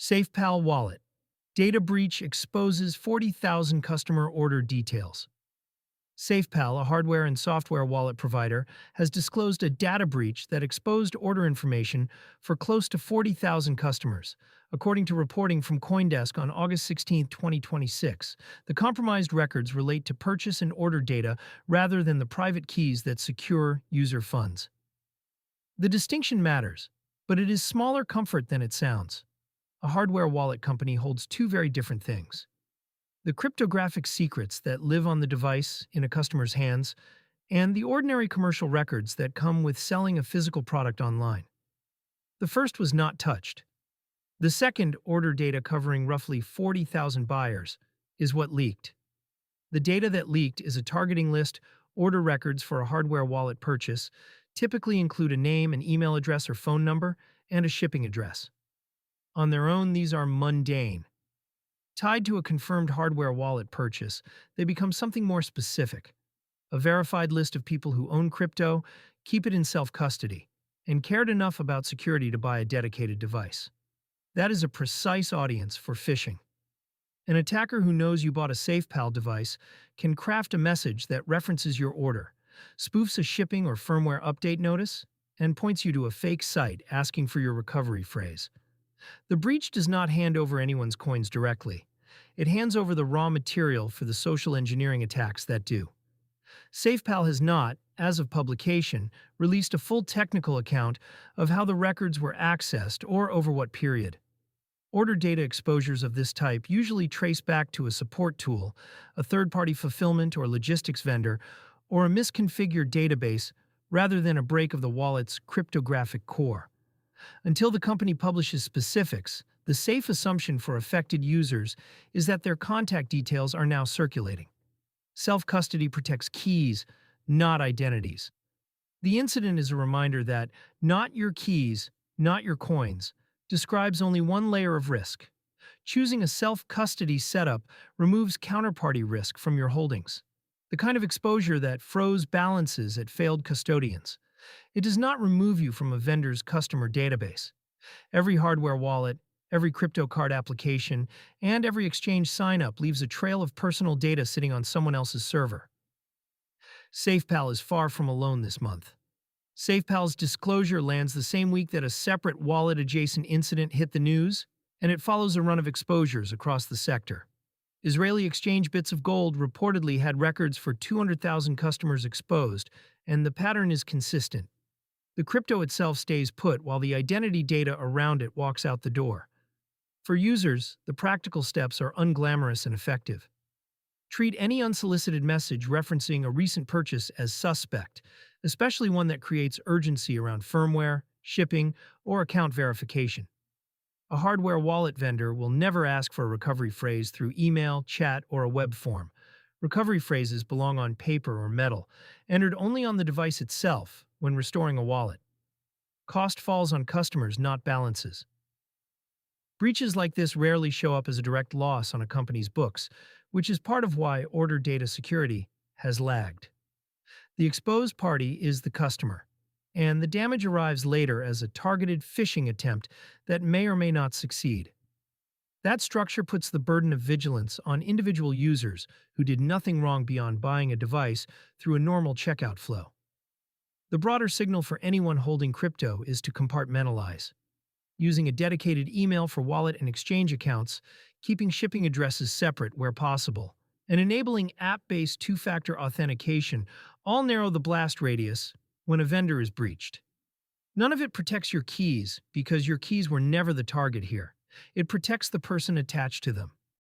SafePal wallet. Data breach exposes 40,000 customer order details. SafePal, a hardware and software wallet provider, has disclosed a data breach that exposed order information for close to 40,000 customers. According to reporting from CoinDesk on August 16, 2026, the compromised records relate to purchase and order data rather than the private keys that secure user funds. The distinction matters, but it is smaller comfort than it sounds. A hardware wallet company holds two very different things: the cryptographic secrets that live on the device in a customer's hands, and the ordinary commercial records that come with selling a physical product online. The first was not touched. The second, order data covering roughly 40,000 buyers, is what leaked. The data that leaked is a targeting list. Order records for a hardware wallet purchase typically include a name, an email address or phone number, and a shipping address. On their own, these are mundane. Tied to a confirmed hardware wallet purchase, they become something more specific: a verified list of people who own crypto, keep it in self-custody, and cared enough about security to buy a dedicated device. That is a precise audience for phishing. An attacker who knows you bought a SafePal device can craft a message that references your order, spoofs a shipping or firmware update notice, and points you to a fake site asking for your recovery phrase. The breach does not hand over anyone's coins directly. It hands over the raw material for the social engineering attacks that do. SafePal has not, as of publication, released a full technical account of how the records were accessed or over what period. Order data exposures of this type usually trace back to a support tool, a third-party fulfillment or logistics vendor, or a misconfigured database rather than a break of the wallet's cryptographic core. Until the company publishes specifics, the safe assumption for affected users is that their contact details are now circulating. Self-custody protects keys, not identities. The incident is a reminder that "not your keys, not your coins" describes only one layer of risk. Choosing a self-custody setup removes counterparty risk from your holdings, the kind of exposure that froze balances at failed custodians. It does not remove you from a vendor's customer database. Every hardware wallet, every crypto card application, and every exchange sign-up leaves a trail of personal data sitting on someone else's server. SafePal is far from alone this month. SafePal's disclosure lands the same week that a separate wallet-adjacent incident hit the news, and it follows a run of exposures across the sector. Israeli exchange Bits of Gold reportedly had records for 200,000 customers exposed, and the pattern is consistent. The crypto itself stays put while the identity data around it walks out the door. For users, the practical steps are unglamorous and effective. Treat any unsolicited message referencing a recent purchase as suspect, especially one that creates urgency around firmware, shipping, or account verification. A hardware wallet vendor will never ask for a recovery phrase through email, chat, or a web form. Recovery phrases belong on paper or metal, entered only on the device itself when restoring a wallet. Cost falls on customers, not balances. Breaches like this rarely show up as a direct loss on a company's books, which is part of why order data security has lagged. The exposed party is the customer, and the damage arrives later as a targeted phishing attempt that may or may not succeed. That structure puts the burden of vigilance on individual users who did nothing wrong beyond buying a device through a normal checkout flow. The broader signal for anyone holding crypto is to compartmentalize. Using a dedicated email for wallet and exchange accounts, keeping shipping addresses separate where possible, and enabling app-based two-factor authentication all narrow the blast radius when a vendor is breached. None of it protects your keys because your keys were never the target here. It protects the person attached to them.